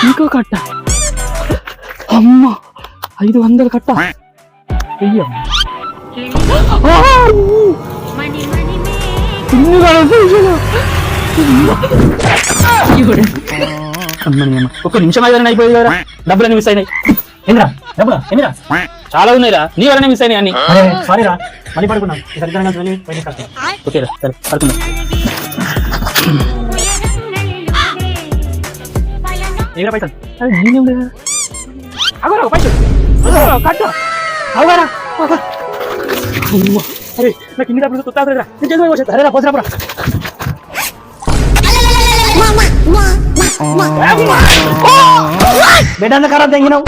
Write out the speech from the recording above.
ఇంకో కట్ట. అమ్మ 500 కట్ట. ఒక్క నిమిషం అయినా అయిపోయింది కదా, డబ్బులన్నీ మిస్ అయినాయి. ఏంద్రా డబ్బులా ఎన్నిరా? చాలా ఉన్నాయిరా, నీ వల్లనే మిస్ అయినాయి అన్ని. సారీరా, మళ్ళీ పడుకున్నాం. ఓకేరా, సరే పడుకుందాం. ఏరా పైసలు? అగోరా పైసలు కట్ట. అవుగారా? అరే నాకు ఇన్ని డబ్బులు తొత్తారా? నేను చేసి వచ్చేస్తా. అరేరా పోసినప్పుడు బెడ్ అంత ఖరాబ్ తెంగినావు.